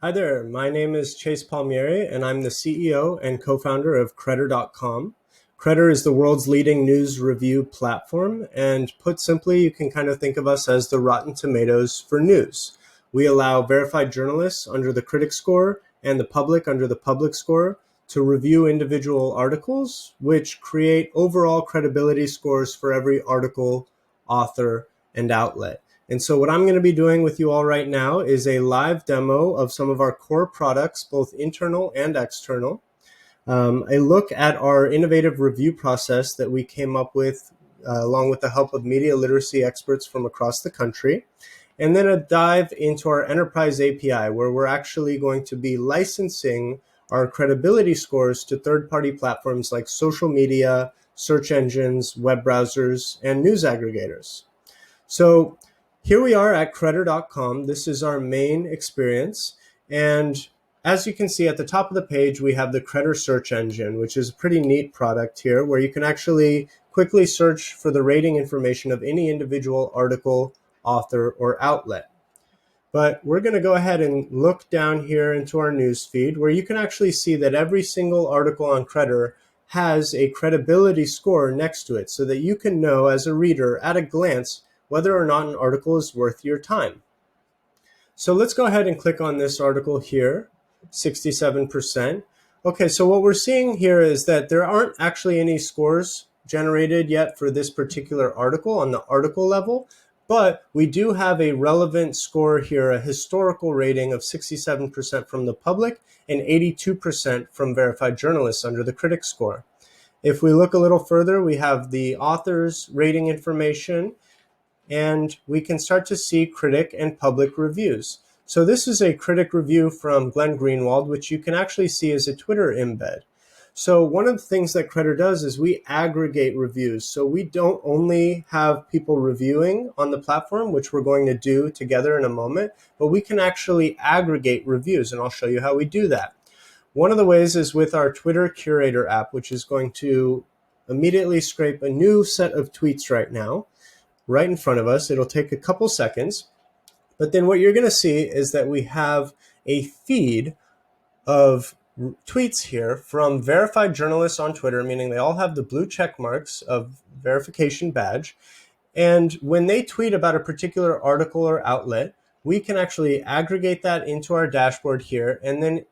Hi there, my name is Chase Palmieri, and I'm the CEO and co-founder of Credder.com. Credder is the world's leading news review platform, and put simply, you can kind of think of us as the Rotten Tomatoes for news. We allow verified journalists under the critic score and the public under the public score to review individual articles, which create overall credibility scores for every article, author, and outlet. And so what I'm going to be doing with you all right now is a live demo of some of our core products, both internal and external. A look at our innovative review process that we came up with along with the help of media literacy experts from across the country. And then a dive into our enterprise API, where we're actually going to be licensing our credibility scores to third-party platforms like social media, search engines, web browsers, and news aggregators. So here we are at Credder.com. This is our main experience. And as you can see at the top of the page, we have the Credder search engine, which is a pretty neat product here, where you can actually quickly search for the rating information of any individual article, author, or outlet. But we're going to go ahead and look down here into our news feed, where you can actually see that every single article on Credder has a credibility score next to it, so that you can know as a reader at a glance whether or not an article is worth your time. So let's go ahead and click on this article here, 67%. Okay, so what we're seeing here is that there aren't actually any scores generated yet for this particular article on the article level, but we do have a relevant score here, a historical rating of 67% from the public and 82% from verified journalists under the critic score. If we look a little further, we have the author's rating information, and we can start to see critic and public reviews. So this is a critic review from Glenn Greenwald, which you can actually see as a Twitter embed. So one of the things that Credder does is we aggregate reviews. So we don't only have people reviewing on the platform, which we're going to do together in a moment, but we can actually aggregate reviews, and I'll show you how we do that. One of the ways is with our Twitter Curator app, which is going to immediately scrape a new set of tweets right now, right in front of us. It'll take a couple seconds, but then what you're going to see is that we have a feed of tweets here from verified journalists on Twitter, meaning they all have the blue check marks of verification badge. And when they tweet about a particular article or outlet, we can actually aggregate that into our dashboard here. And then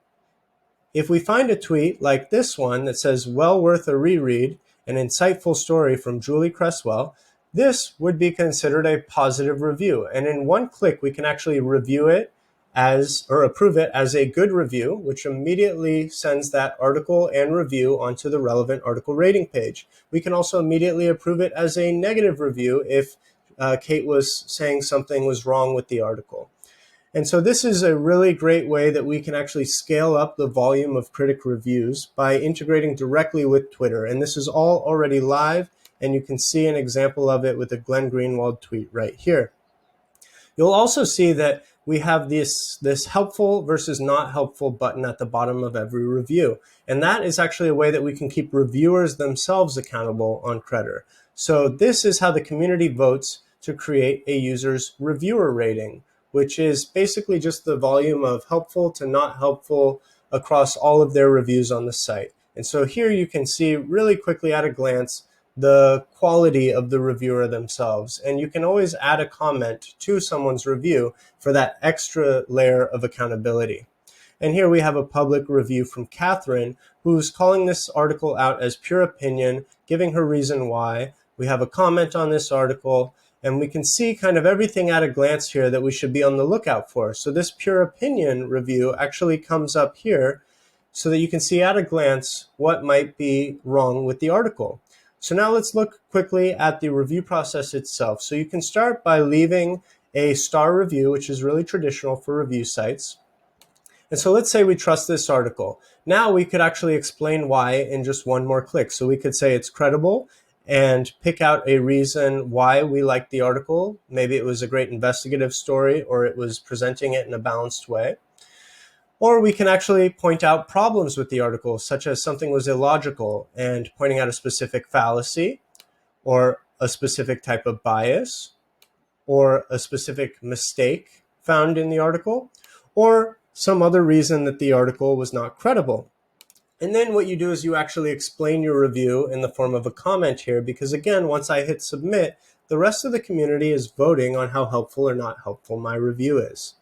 if we find a tweet like this one that says, "Well worth a reread, an insightful story from Julie Cresswell," this would be considered a positive review. And in one click, we can actually review it or approve it as a good review, which immediately sends that article and review onto the relevant article rating page. We can also immediately approve it as a negative review if Kate was saying something was wrong with the article. And so this is a really great way that we can actually scale up the volume of critic reviews by integrating directly with Twitter. And this is all already live, and you can see an example of it with a Glenn Greenwald tweet right here. You'll also see that we have this helpful versus not helpful button at the bottom of every review. And that is actually a way that we can keep reviewers themselves accountable on Credder. So this is how the community votes to create a user's reviewer rating, which is basically just the volume of helpful to not helpful across all of their reviews on the site. And so here you can see really quickly at a glance the quality of the reviewer themselves. And you can always add a comment to someone's review for that extra layer of accountability. And here we have a public review from Catherine, who's calling this article out as pure opinion, giving her reason why. We have a comment on this article, and we can see kind of everything at a glance here that we should be on the lookout for. So this pure opinion review actually comes up here so that you can see at a glance what might be wrong with the article. So now let's look quickly at the review process itself. So you can start by leaving a star review, which is really traditional for review sites. And so let's say we trust this article. Now we could actually explain why in just one more click. So we could say it's credible and pick out a reason why we liked the article. Maybe it was a great investigative story, or it was presenting it in a balanced way. Or we can actually point out problems with the article, such as something was illogical and pointing out a specific fallacy, or a specific type of bias, or a specific mistake found in the article, or some other reason that the article was not credible. And then what you do is you actually explain your review in the form of a comment here, because again, once I hit submit, the rest of the community is voting on how helpful or not helpful my review is.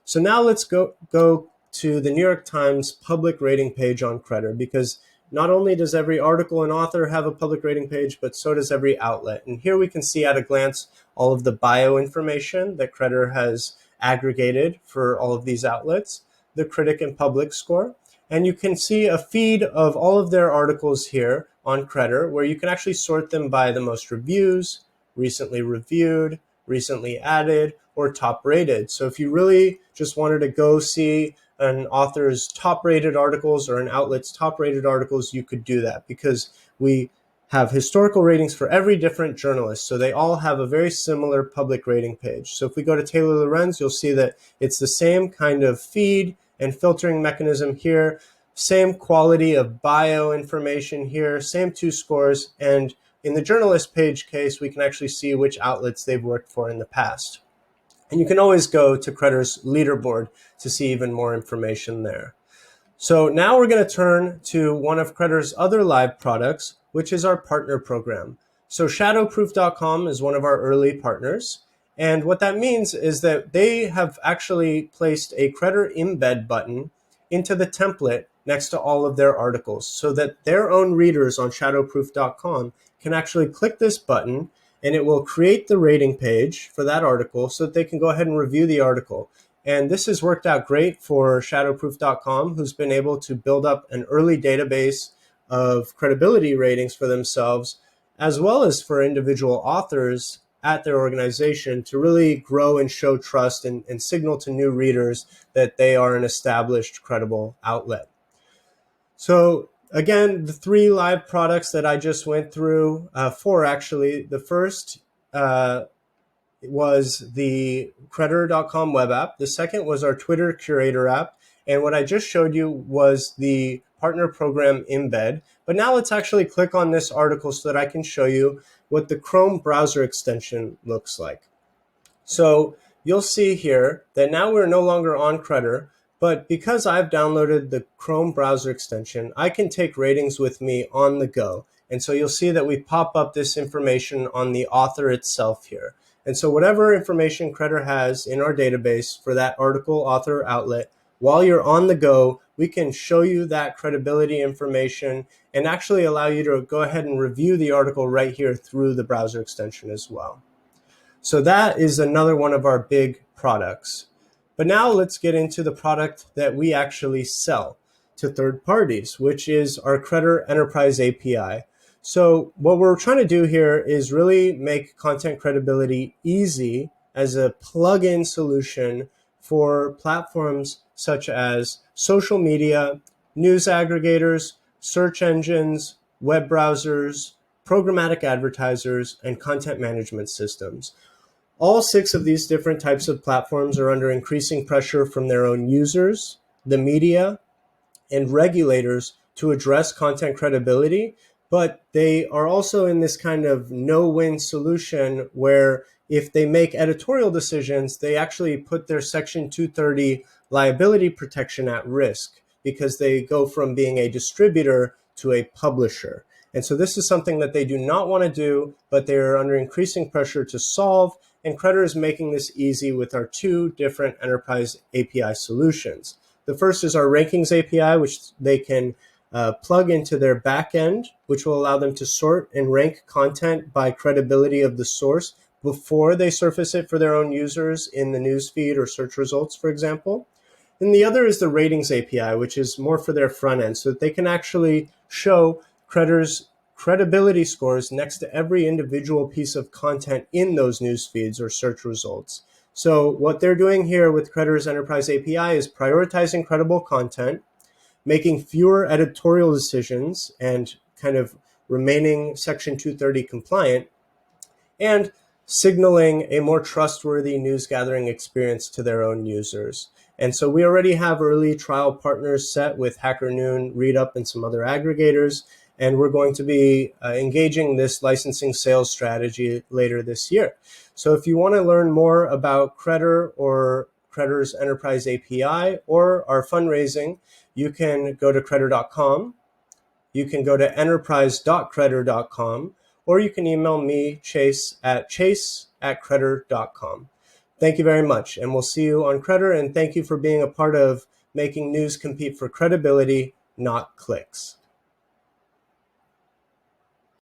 So now let's go to the New York Times public rating page on Credder, because not only does every article and author have a public rating page, but so does every outlet. And here we can see at a glance all of the bio information that Credder has aggregated for all of these outlets, the critic and public score. And you can see a feed of all of their articles here on Credder, where you can actually sort them by the most reviews, recently reviewed, recently added, or top rated. So if you really just wanted to go see an author's top rated articles or an outlet's top rated articles, you could do that, because we have historical ratings for every different journalist. So they all have a very similar public rating page. So if we go to Taylor Lorenz, you'll see that it's the same kind of feed and filtering mechanism here, same quality of bio information here, same 2 scores. And in the journalist page case, we can actually see which outlets they've worked for in the past. And you can always go to Credder's leaderboard to see even more information there. So now we're going to turn to one of Credder's other live products, which is our partner program. So shadowproof.com is one of our early partners. And what that means is that they have actually placed a Credder embed button into the template next to all of their articles, so that their own readers on shadowproof.com can actually click this button, and it will create the rating page for that article so that they can go ahead and review the article. And this has worked out great for shadowproof.com, who's been able to build up an early database of credibility ratings for themselves, as well as for individual authors at their organization, to really grow and show trust and signal to new readers that they are an established, credible outlet. So again, the 3 live products that I just went through, 4 actually. The first was the Credder.com web app. The second was our Twitter Curator app. And what I just showed you was the partner program embed. But now let's actually click on this article so that I can show you what the Chrome browser extension looks like. So you'll see here that now we're no longer on Credder, but because I've downloaded the Chrome browser extension, I can take ratings with me on the go. And so you'll see that we pop up this information on the author itself here. And so whatever information Credder has in our database for that article, author, outlet, while you're on the go, we can show you that credibility information and actually allow you to go ahead and review the article right here through the browser extension as well. So that is another one of our big products. But now let's get into the product that we actually sell to third parties, which is our Credder Enterprise API. So what we're trying to do here is really make content credibility easy as a plug-in solution for platforms such as social media, news aggregators, search engines, web browsers, programmatic advertisers, and content management systems. All 6 of these different types of platforms are under increasing pressure from their own users, the media, and regulators to address content credibility, but they are also in this kind of no-win solution where if they make editorial decisions, they actually put their Section 230 liability protection at risk, because they go from being a distributor to a publisher. And so this is something that they do not want to do, but they're under increasing pressure to solve. And Credder is making this easy with our 2 different enterprise API solutions. The first is our rankings API, which they can plug into their backend, which will allow them to sort and rank content by credibility of the source before they surface it for their own users in the newsfeed or search results, for example. And the other is the ratings API, which is more for their front end, so that they can actually show Credder's credibility scores next to every individual piece of content in those news feeds or search results. So what they're doing here with Credder's Enterprise API is prioritizing credible content, making fewer editorial decisions and kind of remaining Section 230 compliant, and signaling a more trustworthy news gathering experience to their own users. And so we already have early trial partners set with Hacker Noon, ReadUp, and some other aggregators. And we're going to be engaging this licensing sales strategy later this year. So if you want to learn more about Credder or Credder's Enterprise API or our fundraising, you can go to Credder.com. You can go to enterprise.credder.com, or you can email me, chase@credder.com. Thank you very much, and we'll see you on Credder, and thank you for being a part of making news compete for credibility, not clicks.